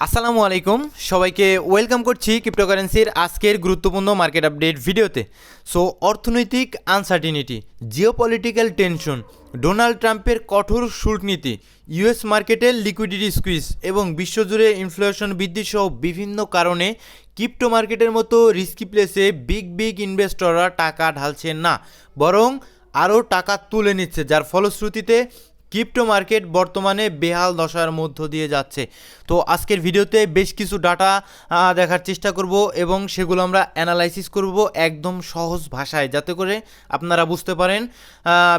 আসসালামু আলাইকুম, সবাইকে ওয়েলকাম করছি ক্রিপ্টোকারেন্সির আজকের গুরুত্বপূর্ণ মার্কেট আপডেট ভিডিওতে। সো অর্থনৈতিক আনসার্টিনিটি, জিওপলিটিক্যাল টেনশন, ডোনাল্ড ট্রাম্পের কঠোর শুল্ক নীতি, ইউএস মার্কেটের লিকুইডিটি স্কুইজ এবং বিশ্বজুড়ে ইনফ্লেশন বৃদ্ধি সহ বিভিন্ন কারণে ক্রিপ্টো মার্কেটের মতো রিস্কি প্লেসে বিগ ইনভেস্টররা টাকা ঢালছেন না, বরং আরও টাকা তুলে নিচ্ছে, যার ফলশ্রুতিতে ক্রিপ্টো মার্কেট বর্তমানে বেহাল দশার মধ্য দিয়ে যাচ্ছে। তো আজকের ভিডিওতে বেশ কিছু ডাটা দেখার চেষ্টা করব এবং সেগুলো আমরা অ্যানালাইসিস করব একদম সহজ ভাষায়, যাতে করে আপনারা বুঝতে পারেন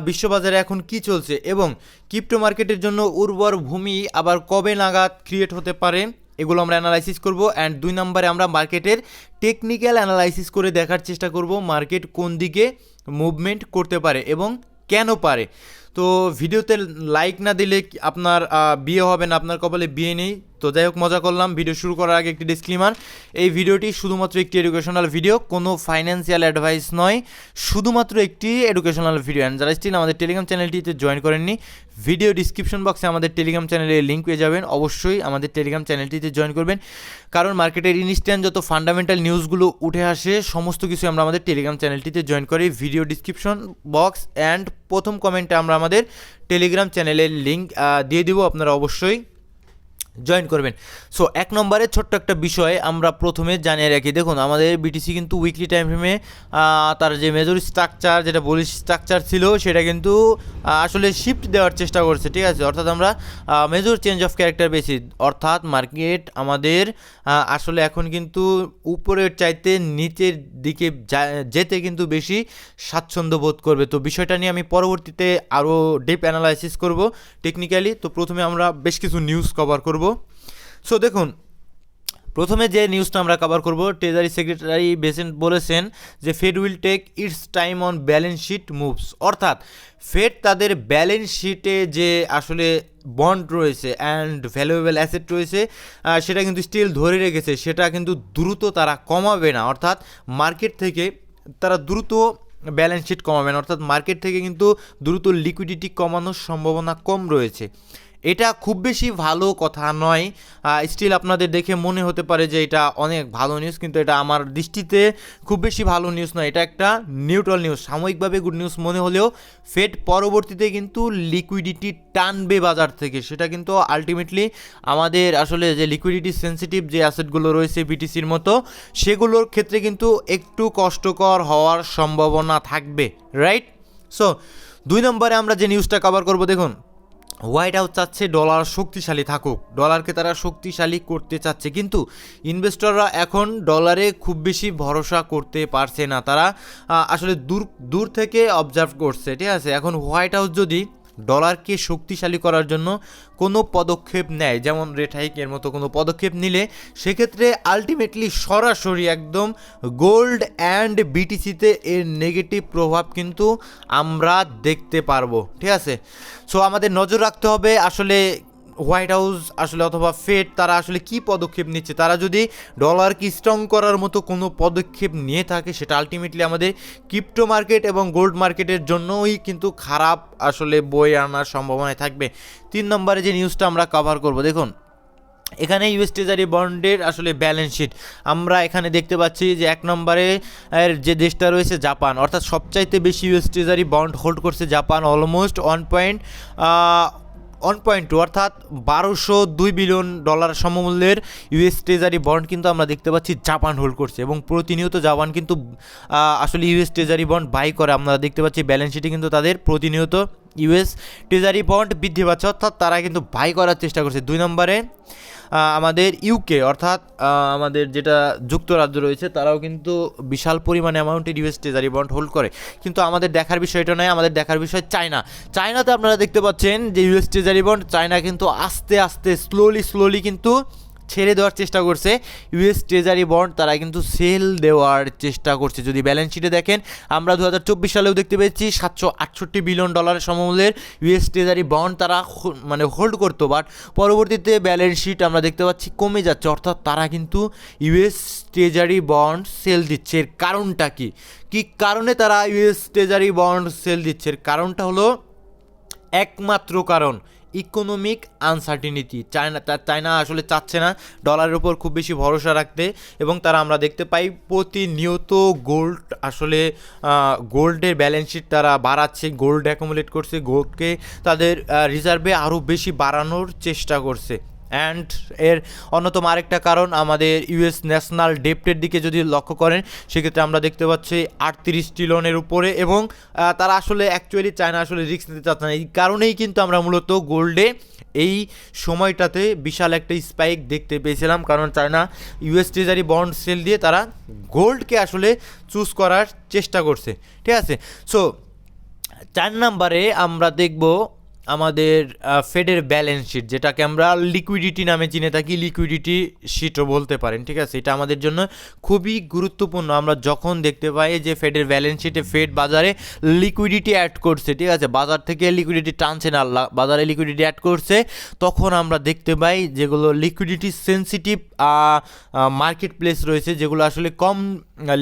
বিশ্ববাজারে এখন কি চলছে এবং ক্রিপ্টো মার্কেটের জন্য উর্বর ভূমি আবার কবে নাগাদ ক্রিয়েট হতে পারে, এগুলো আমরা অ্যানালাইসিস করব। অ্যান্ড 2 নম্বরে আমরা মার্কেটের টেকনিক্যাল অ্যানালাইসিস করে দেখার চেষ্টা করব মার্কেট কোন দিকে মুভমেন্ট করতে পারে এবং কেন পারে। তো ভিডিওতে লাইক না দিলে আপনার বিয়ে হবে না, আপনার কপালে বিয়ে নেই। তো যাই হোক, মজা করলাম। ভিডিও শুরু করার আগে একটি ডিসক্লেমার, এই ভিডিওটি শুধুমাত্র একটি এডুকেশনাল ভিডিও, কোনো ফাইন্যান্সিয়াল অ্যাডভাইস নয়, শুধুমাত্র একটি এডুকেশনাল ভিডিও। অ্যান্ড যারা স্টিল আমাদের টেলিগ্রাম চ্যানেলটিতে জয়েন করেননি, ভিডিও ডিসক্রিপশন বক্সে আমাদের টেলিগ্রাম চ্যানেলের লিঙ্ক পেয়ে যাবেন। অবশ্যই আমাদের টেলিগ্রাম চ্যানেলটিতে জয়েন করবেন, কারণ মার্কেটের ইনস্ট্যান্ট যত ফান্ডামেন্টাল নিউজগুলো উঠে আসে সমস্ত কিছু আমরা আমাদের টেলিগ্রাম চ্যানেলটিতে জয়েন করি। ভিডিও ডিসক্রিপশন বক্স অ্যান্ড প্রথম কমেন্টে আমরা আমাদের টেলিগ্রাম চ্যানেলের লিঙ্ক দিয়ে দিব, আপনারা অবশ্যই জয়েন করবেন। সো 1 নম্বরে ছোট্ট একটা বিষয় আমরা প্রথমে জানিয়ে রাখি। দেখুন, আমাদের বিটিসি কিন্তু উইকলি টাইম ফ্রেমে তার যে মেজর স্ট্রাকচার, যেটা বুলিশ স্ট্রাকচার ছিল, সেটা কিন্তু আসলে শিফট দেওয়ার চেষ্টা করছে, ঠিক আছে। অর্থাৎ আমরা মেজর চেঞ্জ অফ ক্যারেক্টার পেয়েছি, অর্থাৎ মার্কেট আমাদের আসলে এখন কিন্তু উপরের চাইতে নিচের দিকে যেতে কিন্তু বেশি স্বাচ্ছন্দ্য বোধ করবে। তো বিষয়টা নিয়ে আমি পরবর্তীতে আরও ডিপ অ্যানালাইসিস করব টেকনিক্যালি। তো প্রথমে আমরা বেশ কিছু নিউজ কভার করব। সো দেখুন, প্রথমে যে নিউজটা আমরা কভার করব, ট্রেজারি সেক্রেটারি বেসেন্ট বলেছেন যে Fed will take its time on balance sheet moves, অর্থাৎ ফেড তাদের ব্যালেন্স শিটে যে আসলে বন্ড রয়েছে অ্যান্ড ভ্যালুয়েবল অ্যাসেট রয়েছে সেটা কিন্তু স্টিল ধরে রেখেছে, সেটা কিন্তু দ্রুত তারা কমাবে না। অর্থাৎ মার্কেট থেকে তারা দ্রুত ব্যালেন্স শিট কমাবে না, অর্থাৎ মার্কেট থেকে কিন্তু দ্রুত লিকুইডিটি কমানোর সম্ভাবনা কম রয়েছে। এটা খুব বেশি ভালো কথা নয়, স্টিল আপনাদের দেখে মনে হতে পারে যে এটা অনেক ভালো নিউজ, কিন্তু এটা আমার দৃষ্টিতে খুব বেশি ভালো নিউজ নয়। এটা একটা নিউট্রাল নিউজ, সাময়িকভাবে গুড নিউজ মনে হলেও ফেড পরবর্তীতে কিন্তু লিকুইডিটি টানবে বাজার থেকে, সেটা কিন্তু আলটিমেটলি আমাদের আসলে যে লিকুইডিটি সেন্সিটিভ যে অ্যাসেটগুলো রয়েছে বিটিসির মতো, সেগুলোর ক্ষেত্রে কিন্তু একটু কষ্টকর হওয়ার সম্ভাবনা থাকবে, রাইট। সো 2 নম্বরে আমরা যে নিউজটা কভার করব, দেখুন, হোয়াইট হাউস চাচ্ছে ডলার শক্তিশালী থাকুক, ডলারকে তারা শক্তিশালী করতে চাচ্ছে, কিন্তু ইনভেস্টররা এখন ডলারে খুব বেশি ভরসা করতে পারছে না, তারা আসলে দূর থেকে অবজার্ভ করছে, ঠিক আছে। এখন হোয়াইট হাউস যদি ডলারকে শক্তিশালী করার জন্য কোনো পদক্ষেপ নেয়, যেমন রেট হাইকের মতো কোনো পদক্ষেপ নিলে, সেক্ষেত্রে আলটিমেটলি সরাসরি একদম গোল্ড অ্যান্ড বিটিসিতে এর নেগেটিভ প্রভাব কিন্তু আমরা দেখতে পারবো, ঠিক আছে। সো আমাদের নজর রাখতে হবে আসলে হোয়াইট হাউস আসলে অথবা ফেড তারা আসলে কি পদক্ষেপ নিচ্ছে। তারা যদি ডলারকে স্ট্রং করার মতো কোনো পদক্ষেপ নিয়ে থাকে, সেটা আলটিমেটলি আমাদের ক্রিপ্টো মার্কেট এবং গোল্ড মার্কেটের জন্যই কিন্তু খারাপ আসলে বয়ে আনার সম্ভাবনায় থাকবে। 3 নম্বরে যে নিউজটা আমরা কভার করব, দেখুন, এখানে ইউএস ট্রেজারি বন্ডের আসলে ব্যালেন্স শিট আমরা এখানে দেখতে পাচ্ছি যে 1 নম্বরে যে দেশটা রয়েছে জাপান, অর্থাৎ সবচাইতে বেশি ইউএস ট্রেজারি বন্ড হোল্ড করছে জাপান, অলমোস্ট 1.2, অর্থাৎ $1202 বিলিয়ন সমমূল্যের ইউএস ট্রেজারি বন্ড কিন্তু আমরা দেখতে পাচ্ছি জাপান হোল্ড করছে, এবং প্রতিনিয়ত জাপান কিন্তু আসলে ইউএস ট্রেজারি বন্ড বাই করে। আমরা দেখতে পাচ্ছি ব্যালেন্স শিটে কিন্তু তাদের প্রতিনিয়ত ইউএস ট্রেজারি বন্ড বৃদ্ধি পাচ্ছে, অর্থাৎ তারা কিন্তু বাই করার চেষ্টা করছে। 2 নম্বরে আমাদের ইউকে, অর্থাৎ আমাদের যেটা যুক্তরাজ্য রয়েছে, তারাও কিন্তু বিশাল পরিমাণে অ্যামাউন্টের ইউএস ট্রেজারি বন্ড হোল্ড করে, কিন্তু আমাদের দেখার বিষয় এটা নয়, আমাদের দেখার বিষয় চায়নাতে আপনারা দেখতে পাচ্ছেন যে ইউএস ট্রেজারি বন্ড চায়না কিন্তু আস্তে আস্তে স্লোলি কিন্তু ছেড়ে দেওয়ার চেষ্টা করছে ইউএস ট্রেজারি বন্ড, তারা কিন্তু সেল দেওয়ার চেষ্টা করছে। যদি ব্যালেন্স শিটে দেখেন, আমরা 2024 সালেও দেখতে পেয়েছি $768 বিলিয়ন সমমূল্যের ইউএস ট্রেজারি বন্ড তারা মানে হোল্ড করতো, বাট পরবর্তীতে ব্যালেন্স শিট আমরা দেখতে পাচ্ছি কমে যাচ্ছে, অর্থাৎ তারা কিন্তু ইউএস ট্রেজারি বন্ড সেল দিচ্ছে। এর কারণটা কি কারণে তারা ইউএস ট্রেজারি বন্ড সেল দিচ্ছে? এর কারণটা হলো একমাত্র কারণ ইকোনমিক আনসার্টিনিটি। চায়না আসলে চাচ্ছে না ডলারের উপর খুব বেশি ভরসা রাখতে, এবং তারা আমরা দেখতে পাই প্রতিনিয়ত গোল্ডের ব্যালেন্স শিট তারা বাড়াচ্ছে, গোল্ড অ্যাকুমুলেট করছে, গোল্ডকে তাদের রিজার্ভে আরও বেশি বাড়ানোর চেষ্টা করছে। অ্যান্ড এর অন্যতম আরেকটা কারণ, আমাদের ইউএস ন্যাশনাল ডেপ্টের দিকে যদি লক্ষ্য করেন সেক্ষেত্রে আমরা দেখতে পাচ্ছি 38 ট্রিলিয়নের উপরে, এবং তারা আসলে অ্যাকচুয়ালি চায়না আসলে রিস্ক নিতে চাচ্ছে না। এই কারণেই কিন্তু আমরা মূলত গোল্ডে এই সময়টাতে বিশাল একটা স্পাইক দেখতে পেয়েছিলাম, কারণ China US treasury bond sell দিয়ে তারা গোল্ডকে আসলে চুজ করার চেষ্টা করছে। ঠিক আছে, সো 4 নম্বরে আমরা দেখব আমাদের ফেডের ব্যালেন্স শিট, যেটাকে আমরা লিকুইডিটি নামে চিনে থাকি, লিকুইডিটি শিটও বলতে পারেন। ঠিক আছে, এটা আমাদের জন্য খুবই গুরুত্বপূর্ণ। আমরা যখন দেখতে পাই যে ফেডের ব্যালেন্স শিটে ফেড বাজারে লিকুইডিটি অ্যাড করছে, ঠিক আছে, বাজার থেকে লিকুইডিটি টানছে না, বাজারে লিকুইডিটি অ্যাড করছে, তখন আমরা দেখতে পাই যেগুলো লিকুইডিটি সেন্সিটিভ মার্কেট প্লেস রয়েছে, যেগুলো আসলে কম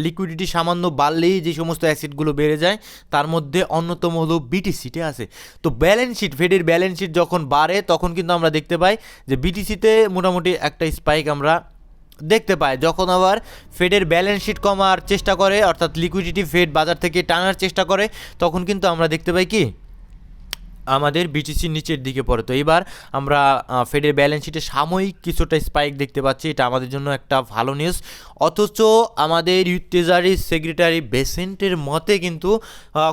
লিকুইডিটি সামান্য বাড়লেই যে সমস্ত অ্যাসেটগুলো বেড়ে যায়, তার মধ্যে অন্যতম হলো বিটিসি। ঠিক আছে, তো ব্যালেন্স শিট, ফেডের ব্যালেন্স শিট যখন বাড়ে তখন কিন্তু আমরা দেখতে পাই যে বিটিসিতে মোটামুটি একটা স্পাইক আমরা দেখতে পাই। যখন আবার ফেডের ব্যালেন্স শিট কমার চেষ্টা করে, অর্থাৎ লিকুইডিটি ফেড বাজার থেকে টানার চেষ্টা করে, তখন কিন্তু আমরা দেখতে পাই কি আমাদের বিটিসি নিচের দিকে পড়ে। তো এবার আমরা ফেডের ব্যালেন্স শিটে সাময়িক কিছুটা স্পাইক দেখতে পাচ্ছি, এটা আমাদের জন্য একটা ভালো নিউজ। অথচ আমাদের ট্রেজারি সেক্রেটারি বেসেন্টের মতে কিন্তু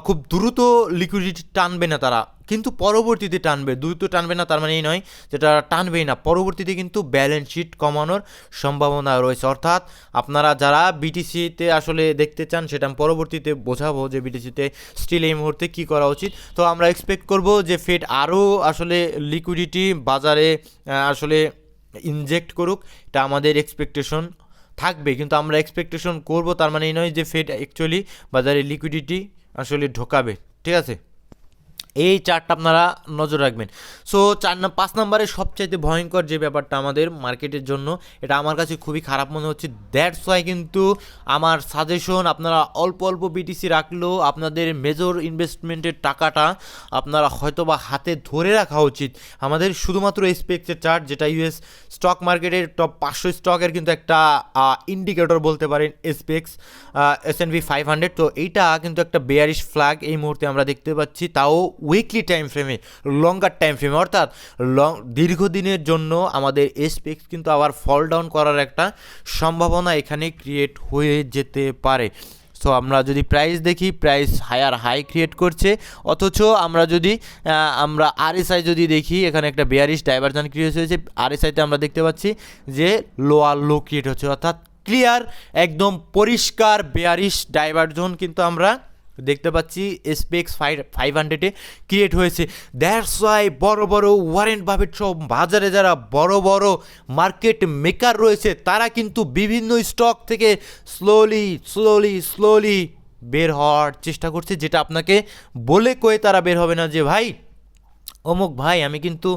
খুব দ্রুত লিকুইডিটি টানবে না তারা, কিন্তু পরবর্তীতে টানবে। দ্রুত টানবে না তার মানে এই নয় যেটা টানবেই না, পরবর্তীতে কিন্তু ব্যালেন্স শিট কমানোর সম্ভাবনা রয়েছে। অর্থাৎ আপনারা যারা বিটিসিতে আসলে দেখতে চান সেটা আমি পরবর্তীতে বোঝাবো যে বিটিসিতে স্টিল এই মুহূর্তে কী করা উচিত। তো আমরা এক্সপেক্ট করব যে ফেড আরও আসলে লিকুইডিটি বাজারে আসলে ইনজেক্ট করুক, এটা আমাদের এক্সপেকটেশন থাকবে। কিন্তু আমরা এক্সপেকটেশন করব তার মানে এই নয় যে ফেড অ্যাকচুয়ালি বাজারে লিকুইডিটি আসলে ঢোকাবে। ঠিক আছে, এই চারটা আপনারা নজর রাখবেন। সো 5 নম্বরে সবচাইতে ভয়ঙ্কর যে ব্যাপারটা আমাদের মার্কেটের জন্য, এটা আমার কাছে খুবই খারাপ মনে হচ্ছে। দ্যাটস ওয়াই কিন্তু আমার সাজেশন, আপনারা অল্প অল্প বিটিসি রাখলেও আপনাদের মেজর ইনভেস্টমেন্টের টাকাটা আপনারা হয়তো বা হাতে ধরে রাখা উচিত। আমাদের শুধুমাত্র এসপিএক্সের চার্ট, যেটা ইউএস স্টক মার্কেটের টপ 500 স্টকের কিন্তু একটা ইন্ডিকেটর বলতে পারেন এসপিএক্স, S&P 500, তো এইটা কিন্তু একটা বেয়ারিশ ফ্ল্যাগ এই মুহূর্তে আমরা দেখতে পাচ্ছি, তাও উইকলি টাইম ফ্রেমে, লঙ্গার টাইম ফ্রেমে, অর্থাৎ দীর্ঘদিনের জন্য আমাদের এসপিএক্স কিন্তু আবার ফল ডাউন করার একটা সম্ভাবনা এখানে ক্রিয়েট হয়ে যেতে পারে। সো আমরা যদি প্রাইস দেখি, প্রাইস হাই ক্রিয়েট করছে, অথচ আমরা যদি আরএসআই যদি দেখি, এখানে একটা বেয়ারিশ ডাইভারজেন্স ক্রিয়েট হয়েছে। আরএসআইতে আমরা দেখতে পাচ্ছি যে লোয়ার লো ক্রিয়েট হচ্ছে, অর্থাৎ ক্লিয়ার একদম পরিষ্কার বেয়ারিশ ডাইভারজেন্স কিন্তু আমরা দেখতে পাচ্ছি এসপিএক্স 500-এ ক্রিয়েট হয়েছে। দ্যাটস ওয়াই বড় বড় ওয়ারেন বাফেট সব বাজারে যারা বড় বড় মার্কেট মেকার রয়েছে, তারা কিন্তু বিভিন্ন স্টক থেকে স্লোলি বের হওয়ার চেষ্টা করছে, যেটা আপনাকে বলে কয়ে তারা বের হবে না যে ভাই অমুক ভাই আমি কিন্তু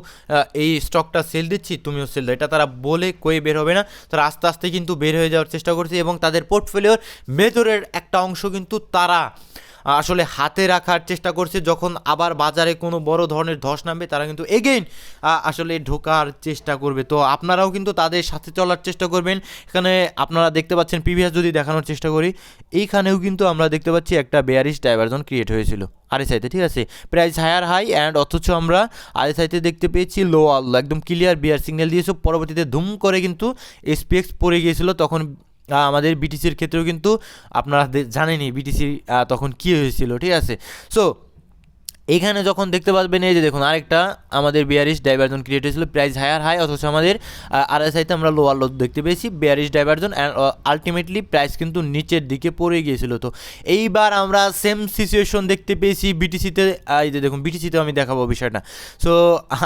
এই স্টকটা সেল দিচ্ছি, তুমিও সেল দাও, এটা তারা বলে কয়ে বের হবে না। তারা আস্তে আস্তে কিন্তু বের হয়ে যাওয়ার চেষ্টা করছে, এবং তাদের পোর্টফোলিওর মেজরের একটা অংশ কিন্তু তারা আসলে হাতে রাখার চেষ্টা করছে। যখন আবার বাজারে কোনো বড় ধরনের ধস নামবে, তারা কিন্তু এগেইন আসলে ঢোকার চেষ্টা করবে। তো আপনারাও কিন্তু তাদের সাথে চলার চেষ্টা করবেন। এখানে আপনারা দেখতে পাচ্ছেন, প্রিভিয়াস যদি দেখানোর চেষ্টা করি, এইখানেও কিন্তু আমরা দেখতে পাচ্ছি একটা বেয়ারিশ ডাইভারজেন্স ক্রিয়েট হয়েছিল আরএসআইতে। ঠিক আছে, প্রাইস হাই অ্যান্ড অথচ আমরা আরএসআইতে দেখতে পেয়েছি লো একদম ক্লিয়ার বিয়ার সিগন্যাল দিয়েছে, পরবর্তীতে ধুম করে কিন্তু এসপিএক্স পড়ে গিয়েছিল। তখন আমাদের বিটিসির ক্ষেত্রেও কিন্তু আপনারা জানেনই বিটিসি তখন কী হয়েছিল। ঠিক আছে, সো এখানে যখন দেখতে পাবেন, এই যে দেখুন আরেকটা আমাদের বেয়ারিশ ডাইভারজেন্স ক্রিয়েট হয়েছিল, প্রাইস হাই, অথচ আমাদের আরএসআইতে আমরা লোয়ার লো দেখতে পেয়েছি bearish divergence, and ultimately price কিন্তু নিচের দিকে পড়ে গিয়েছিল। তো এইবার আমরা সেম সিচুয়েশন দেখতে পেয়েছি বিটিসিতে। এই যে দেখুন বিটিসিতে আমি দেখাবো বিষয়টা। সো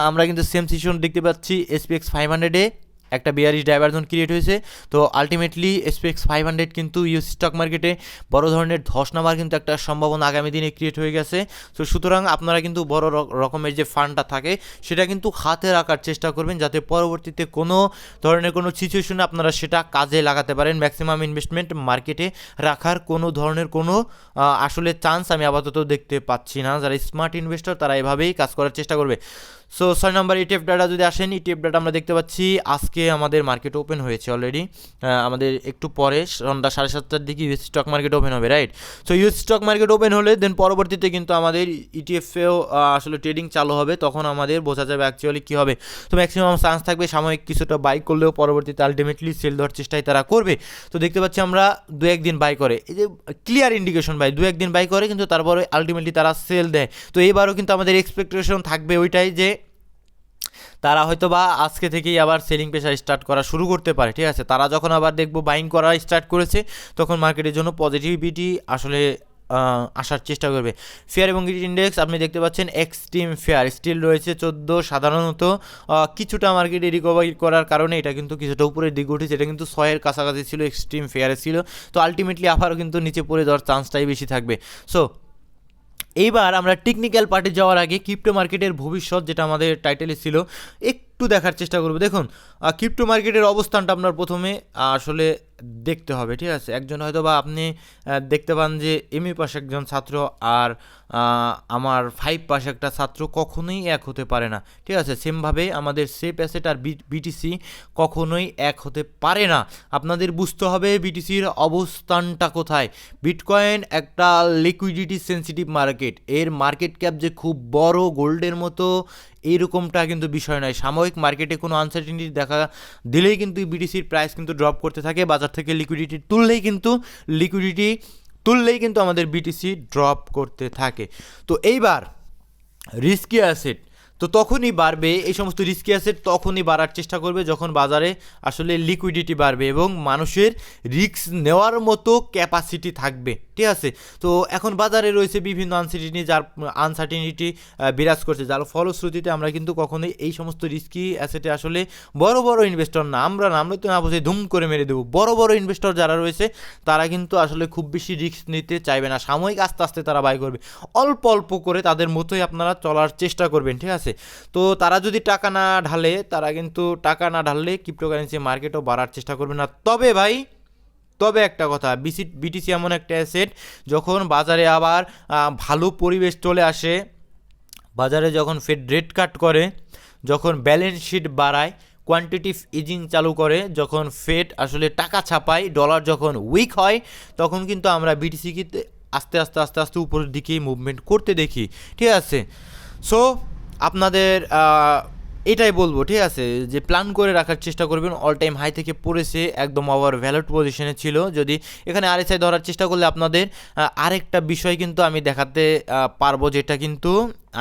আমরা কিন্তু সেম সিচুয়েশন দেখতে পাচ্ছি এসপিএক্স 500-এ একটা বেয়ারিশ ডাইভারজেন্স ক্রিয়েট হয়েছে। তো আলটিমেটলি এসপিএক্স 500 কিন্তু ইউএস স্টক মার্কেটে বড় ধরনের ধস নামার কিন্তু একটা সম্ভাবনা আগামী দিনে ক্রিয়েট হয়ে গেছে। তো সুতরাং আপনারা কিন্তু বড় রকমের যে ফান্ডটা থাকে সেটা কিন্তু হাতে রাখার চেষ্টা করবেন, যাতে পরবর্তীতে কোনো ধরনের কোনো সিচুয়েশনে আপনারা সেটা কাজে লাগাতে পারেন। ম্যাক্সিমাম ইনভেস্টমেন্ট মার্কেটে রাখার কোনো ধরনের কোনো আসলে চান্স আমি আপাতত দেখতে পাচ্ছি না। যারা স্মার্ট ইনভেস্টর তারা এভাবেই কাজ করার চেষ্টা করবে। সো 6 নম্বর ইটিএফ ডাটা যদি আসেন, ইটিএফ ডাটা আমরা দেখতে পাচ্ছি আজকে আমাদের মার্কেট ওপেন হয়েছে অলরেডি, আমাদের একটু পরে সন্ধ্যা 7:30টার দিকে ইউএস স্টক মার্কেট ওপেন হবে, right. So US stock market open হলে দেন পরবর্তীতে কিন্তু আমাদের ইটিএফেও আসলে ট্রেডিং চালু হবে, তখন আমাদের বোঝা যাবে অ্যাকচুয়ালি কী হবে। তো ম্যাক্সিমাম চান্স থাকবে সাময়িক কিছুটা বাই করলেও পরবর্তীতে আলটিমেটলি সেল দেওয়ার চেষ্টাই তারা করবে। তো দেখতে পাচ্ছি আমরা 2-1 দিন বাই করে, এই যে ক্লিয়ার ইন্ডিকেশন ভাই 2-1 দিন বাই করে, কিন্তু তারপরে আলটিমেটলি তারা সেল দেয়। তো এইবারও কিন্তু আমাদের এক্সপেকটেশন থাকবে ওইটাই যে তারা হয়তো বা আজকে থেকেই আবার সেলিং প্রেশার স্টার্ট করা শুরু করতে পারে, ঠিক আছে। তারা যখন আবার দেখবো বাইং করা স্টার্ট করেছে, তখন মার্কেটের জন্য পজিটিভিটি আসলে আসার চেষ্টা করবে। ফেয়ার এবং গ্রিড ইন্ডেক্স আপনি দেখতে পাচ্ছেন এক্সট্রিম ফেয়ার স্টিল রয়েছে 14, সাধারণত কিছুটা মার্কেটে রিকভারি করার কারণে এটা কিন্তু কিছুটা উপরের দিকে উঠেছে, এটা কিন্তু 6-এর কাছাকাছি ছিল, এক্সট্রিম ফেয়ারে ছিল। তো আলটিমেটলি আবারও কিন্তু নিচে পড়ে যাওয়ার চান্সটাই বেশি থাকবে। সো এইবার আমরা টেকনিক্যাল পার্টে যাওয়ার আগে ক্রিপ্টো মার্কেটের ভবিষ্যৎ, যেটা আমাদের টাইটেলে ছিল, একটু দেখার চেষ্টা করবো। দেখুন ক্রিপ্টো মার্কেটের অবস্থানটা আপনার প্রথমে আসলে দেখতে হবে, ঠিক আছে। একজন হয়তো বা আপনি দেখতে পান যে এমএ পাশে একজন ছাত্র আর আমার 5 পাশে একটা ছাত্র কখনোই এক হতে পারে না, ঠিক আছে। সেমভাবে আমাদের সেফ অ্যাসেট আর বিটিসি কখনোই এক হতে পারে না। আপনাদের বুঝতে হবে বিটিসির অবস্থানটা কোথায়। বিটকয়েন একটা লিকুইডিটি সেন্সিটিভ মার্কেট, এর মার্কেট ক্যাপ যে খুব বড় গোল্ডের মতো এইরকমটা কিন্তু বিষয় নয়। সাময়িক মার্কেটে কোনো আনসার্টিনিটি দেখা দিলেই কিন্তু বিটিসির প্রাইস কিন্তু ড্রপ করতে থাকে, বাজার থেকে লিকুইডিটি তুললেই কিন্তু আমাদের বিটিসি ড্রপ করতে থাকে। তো এইবার রিস্কি অ্যাসেট তো তখনই বাড়বে, এই সমস্ত রিস্কি অ্যাসেট তখনই বাড়ার চেষ্টা করবে যখন বাজারে আসলে লিকুইডিটি বাড়বে এবং মানুষের রিস্ক নেওয়ার মতো ক্যাপাসিটি থাকবে, ঠিক আছে। তো এখন বাজারে রয়েছে বিভিন্ন আনসার্টিনিটি বিরাজ করছে, যার ফলশ্রুতিতে আমরা কিন্তু কখনোই এই সমস্ত রিস্কি অ্যাসেটে আসলে বড় বড় ইনভেস্টর না, আমরা তো না বুঝে ধুম করে মেরে দেবো। বড় বড় ইনভেস্টর যারা রয়েছে তারা কিন্তু আসলে খুব বেশি রিস্ক নিতে চাইবে না, সাময়িক আস্তে আস্তে তারা বাই করবে, অল্প অল্প করে তাদের মতোই আপনারা চলার চেষ্টা করবেন, ঠিক আছে। তো তারা যদি টাকা না ঢালে ক্রিপ্টোকারেন্সি মার্কেটও বাড়ার চেষ্টা করবে না। তবে একটা কথা, বিটিসি এমন একটা অ্যাসেট, যখন বাজারে আবার ভালো পরিবেশ চলে আসে, বাজারে যখন ফেড রেট কাট করে, যখন ব্যালেন্স শিট বাড়ায়, কোয়ান্টিটিভ ইজিং চালু করে, যখন ফেড আসলে টাকা ছাপায়, ডলার যখন উইক হয়, তখন কিন্তু আমরা বিটিসিকে আস্তে আস্তে উপরের দিকেই মুভমেন্ট করতে দেখি, ঠিক আছে। সো আপনাদের এটাই বলবো, ঠিক আছে, যে প্ল্যান করে রাখার চেষ্টা করবেন। অল টাইম হাই থেকে পড়েছে, একদম ওভার ভ্যালুড পজিশনে ছিল। যদি এখানে আরএসআই ধরার চেষ্টা করলে আপনাদের আরেকটা বিষয় কিন্তু আমি দেখাতে পারবো, যেটা কিন্তু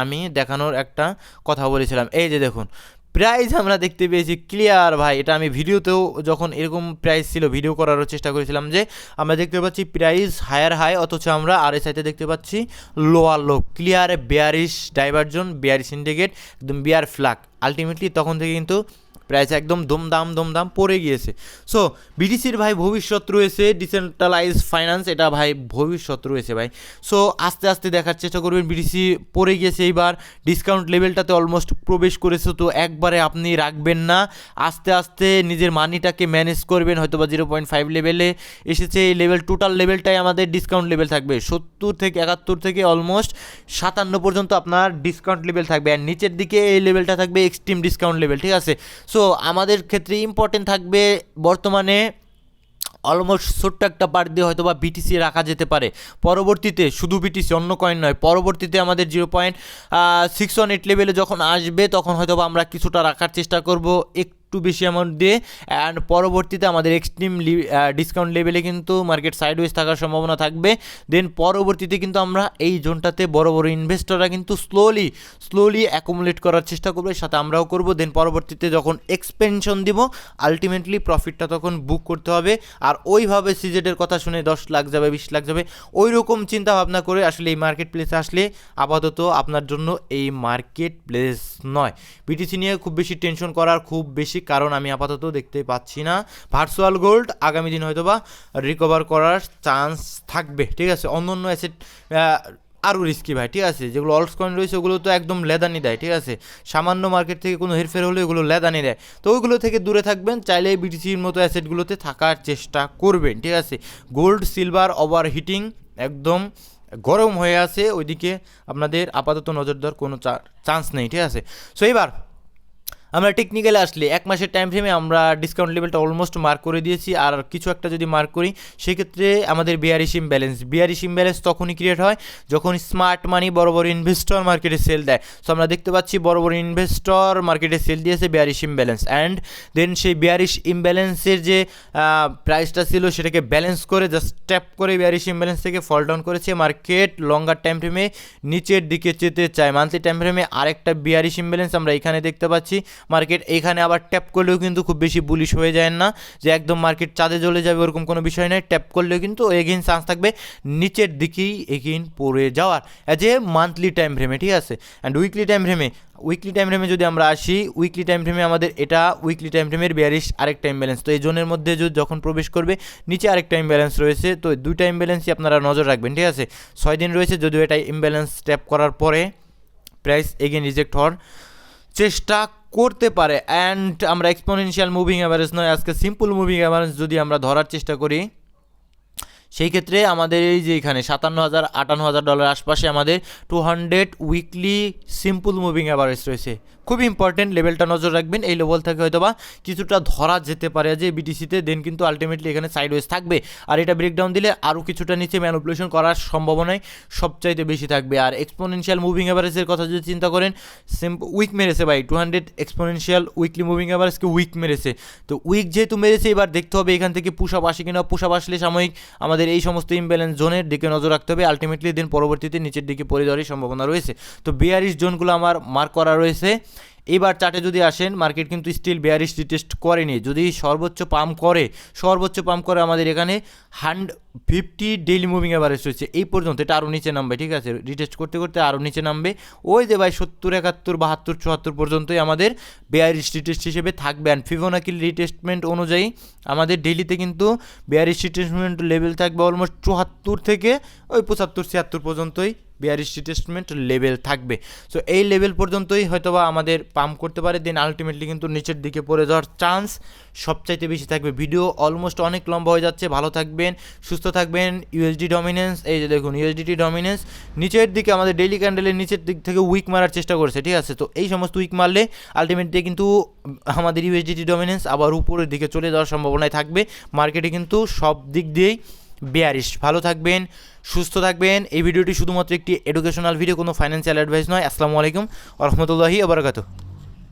আমি দেখানোর একটা কথা বলেছিলাম। এই যে দেখুন প্রাইস আমরা দেখতে পেয়েছি ক্লিয়ার ভাই, এটা আমি ভিডিওতেও যখন এরকম প্রাইস ছিল ভিডিও করারও চেষ্টা করেছিলাম, যে আমরা দেখতে পাচ্ছি প্রাইস হায়ার হাই, অথচ আমরা আরএসআইতে দেখতে পাচ্ছি lower low, clear bearish divergence, bearish indicate, একদম বিয়ার ফ্ল্যাগ। আলটিমেটলি তখন থেকে কিন্তু প্রাইস একদম দমদাম পড়ে গিয়েছে। সো বিটিসির ভাই ভবিষ্যৎ রয়েছে, ডিসেন্ট্রালাইজ ফাইন্যান্স, এটা ভাই ভবিষ্যৎ রয়েছে ভাই। সো আস্তে আস্তে দেখার চেষ্টা করবেন। বিটিসি পড়ে গিয়েছে, এইবার ডিসকাউন্ট লেভেলটাতে অলমোস্ট প্রবেশ করেছে, তো একবারে আপনি রাখবেন না, আস্তে আস্তে নিজের মানিটাকে ম্যানেজ করবেন। হয়তো বা 0.5 লেভেলে এসেছে, এই লেভেল টোটাল লেভেলটাই আমাদের ডিসকাউন্ট লেভেল থাকবে, 70 থেকে 71 থেকে অলমোস্ট 57 পর্যন্ত আপনার ডিসকাউন্ট লেভেল থাকবে, আর নিচের দিকে এই লেভেলটা থাকবে এক্সট্রিম ডিসকাউন্ট লেভেল, ঠিক আছে। সো আমাদের ক্ষেত্রে ইম্পর্টেন্ট থাকবে বর্তমানে অলমোস্ট ছোট্ট একটা পার্ট দিয়ে হয়তো বা বিটিসি রাখা যেতে পারে, পরবর্তীতে শুধু বিটিসি অন্য কয়েন নয়, পরবর্তীতে আমাদের 0.618 লেভেলে যখন আসবে তখন হয়তো বা আমরা কিছুটা রাখার চেষ্টা করব একটু বেশি অ্যামাউন্ট দিয়ে, অ্যান্ড পরবর্তীতে আমাদের এক্সট্রিম ডিসকাউন্ট লেভেলে কিন্তু মার্কেট সাইডওয়েজ থাকার সম্ভাবনা থাকবে। দেন পরবর্তীতে কিন্তু আমরা এই জোনটাতে বড় ইনভেস্টররা কিন্তু স্লোলি অ্যাকুমুলেট করার চেষ্টা করবে, সাথে আমরাও করব। দেন পরবর্তীতে যখন এক্সপেনশন দিব, আলটিমেটলি প্রফিটটা তখন বুক করতে হবে। আর ওইভাবে সিজেটের কথা শুনে 10 লাখ যাবে, 20 লাখ যাবে, ওই রকম চিন্তা ভাবনা করে আসলে এই মার্কেট প্লেসে আসলে আপাতত আপনার জন্য এই মার্কেট প্লেস নয়। বিটিসি নিয়ে খুব বেশি টেনশন করার খুব বেশি কারণ আমি আপাতত দেখতে পাচ্ছি না। ভার্চুয়াল গোল্ড আগামী দিন হয়তো বা রিকভার করার চান্স থাকবে, ঠিক আছে। অন্য অ্যাসেট আরও রিস্কি ভাই, ঠিক আছে। যেগুলো অল্টস কয়েন রয়েছে ওগুলো তো একদম লেদানি দেয়, ঠিক আছে। সামান্য মার্কেট থেকে কোনো হেরফের হলে ওগুলো লেদানি দেয়, তো ওইগুলো থেকে দূরে থাকবেন। চাইলে বিটিসির মতো অ্যাসেটগুলোতে থাকার চেষ্টা করবেন, ঠিক আছে। গোল্ড সিলভার ওভার হিটিং একদম গরম হয়ে আছে, ওইদিকে আপনাদের আপাতত নজর দেওয়ার কোনো চান্স নেই, ঠিক আছে। সো এবার আমরা টেকনিক্যালে আসলে 1 মাসের টাইম ফ্রেমে আমরা ডিসকাউন্ট লেভেলটা অলমোস্ট মার্ক করে দিয়েছি। আর কিছু একটা যদি মার্ক করি সেক্ষেত্রে আমাদের বিয়ারিশ ইমব্যালেন্স তখনই ক্রিয়েট হয় যখন স্মার্ট মানি বড় বড় ইনভেস্টর মার্কেটে সেল দেয়। সো আমরা দেখতে পাচ্ছি বড় বড় ইনভেস্টর মার্কেটে সেল দিয়েছে বিয়ারিশ ইমব্যালেন্স, অ্যান্ড দেন সেই বিয়ারিশ ইমব্যালেন্সের যে প্রাইসটা ছিল সেটাকে ব্যালেন্স করে জাস্ট ট্যাপ করে বিয়ারিশ ইমব্যালেন্স থেকে ফল ডাউন করেছে। মার্কেট লঙ্গার টাইম ফ্রেমে নিচের দিকে যেতে চায়, মান্থলি টাইম ফ্রেমে আরেকটা বিয়ারিশ ইমব্যালেন্স আমরা এখানে দেখতে পাচ্ছি। মার্কেট এখানে আবার ট্যাপ করলেও কিন্তু খুব বেশি বুলিশ হয়ে যায় না যে একদম মার্কেট চাঁদে জ্বলে যাবে, ওরকম কোনো বিষয় নয়। ট্যাপ করলেও কিন্তু এগেইন চান্স থাকবে নিচের দিকেই এগেইন পড়ে যাওয়ার অ্যাজ এ মান্থলি টাইম ফ্রেমে, ঠিক আছে। অ্যান্ড উইকলি টাইম ফ্রেমে যদি আমরা আসি, উইকলি টাইম ফ্রেমে আমাদের এটা উইকলি টাইম ফ্রেমের বিয়ারিশ আরেকটা ইমব্যালেন্স। তো এই জোনের মধ্যে যখন প্রবেশ করবে নিচে আরেকটা ইমব্যালেন্স রয়েছে, তো দুইটা ইমব্যালেন্সই আপনারা নজর রাখবেন, ঠিক আছে। 6 দিন রয়েছে, যদিও এটা ইমব্যালেন্স ট্যাপ করার পরে প্রাইস এগেইন রিজেক্ট হওয়ার চেষ্টা করতে পারে। অ্যান্ড আমরা এক্সপোনেনশিয়াল মুভিং অ্যাভারেজ নয়, আজকে সিম্পল মুভিং অ্যাভারেজ যদি আমরা ধরার চেষ্টা করি সেই ক্ষেত্রে আমাদের এই যে এখানে 57,000 $58,000 আশপাশে আমাদের 200 উইকলি সিম্পল মুভিং অ্যাভারেজ রয়েছে। খুব ইম্পর্টেন্ট, লেভেলটা নজর রাখবেন। এই লেভেল থেকে হয়তো বা কিছুটা ধরা যেতে পারে যে বিটিসিতে, দেন কিন্তু আলটিমেটলি এখানে সাইডওয়েজ থাকবে। আর এটা ব্রেকডাউন দিলে আরও কিছুটা নিচে ম্যানিপুলেশন করার সম্ভাবনাই সবচাইতে বেশি থাকবে। আর এক্সপোনেনশিয়াল মুভিং অ্যাভারেজের কথা যদি চিন্তা করেন, উইক মেরেছে ভাই, 200 এক্সপোনেনশিয়াল উইকলি মুভিং অ্যাভারেজকে উইক মেরেছে। তো উইক যেহেতু মেরেছে, এবার দেখতে হবে এখান থেকে পুশ আপ আসে কিনা। পুশ আপ আসলে সাময়িক আমাদের এই সমস্ত ইমব্যালেন্স জোনের দিকে নজর রাখতে হবে, আলটিমেটলি দেন পরবর্তীতে নিচের দিকে পড়ে যাওয়ার সম্ভাবনা রয়েছে। তো বিয়ারিশ জোনগুলো আমার মার্ক করা রয়েছে। এবার চার্টে যদি আসেন, মার্কেট কিন্তু স্টিল বিয়ারিশ রিটেস্ট করেনি। যদি সর্বোচ্চ পাম্প করে আমাদের এখানে 150 ডেইলি মুভিং অ্যাভারেজ রয়েছে এই পর্যন্ত, এটা আরও নিচে নামবে, ঠিক আছে। রিটেস্ট করতে করতে আরও নিচে নামবে, ওই যে ভাই 70, 71, 72, 74 পর্যন্তই আমাদের বিয়ারিশ রিটেস্ট হিসেবে থাকবে। অ্যান্ড ফিবোনাকি রিটেস্টমেন্ট অনুযায়ী আমাদের ডেইলিতে কিন্তু বিয়ারিশ রিটেস্টমেন্ট লেভেল থাকবে অলমোস্ট 74 থেকে ওই 75, 76 পর্যন্তই বিয়ারিশ রিটেস্টমেন্ট লেভেল থাকবে। সো এই লেভেল পর্যন্তই হয়তোবা আমাদের পাম্প করতে পারে, দেন আলটিমেটলি কিন্তু নিচের দিকে পড়ে যাওয়ার চান্স সবচাইতে বেশি থাকবে। ভিডিও অলমোস্ট অনেক লম্বা হয়ে যাচ্ছে, ভালো থাকবেন, সুস্থ থাকবেন। ইউএসডি ডমিনেন্স, এই যে দেখুন ইউএসডিটি ডমিনেন্স নিচের দিকে আমাদের ডেইলি ক্যান্ডেলের নিচের দিক থেকে উইক মারার চেষ্টা করেছে, ঠিক আছে। তো এই সমস্ত উইক মারলে আলটিমেটলি কিন্তু আমাদের ইউএসডিটি ডমিনেন্স আবার উপরের দিকে চলে যাওয়ার সম্ভাবনায় থাকবে। মার্কেটে কিন্তু সব দিক দিয়েই বিয়ারিশ। ভালো থাকবেন, সুস্থ থাকবেন। এই ভিডিওটি শুধুমাত্র একটি এডুকেশনাল ভিডিও, কোনো ফাইন্যান্সিয়াল অ্যাডভাইস নয়। আসসালামু আলাইকুম ওয়া রাহমাতুল্লাহি ওয়া বারাকাতুহু।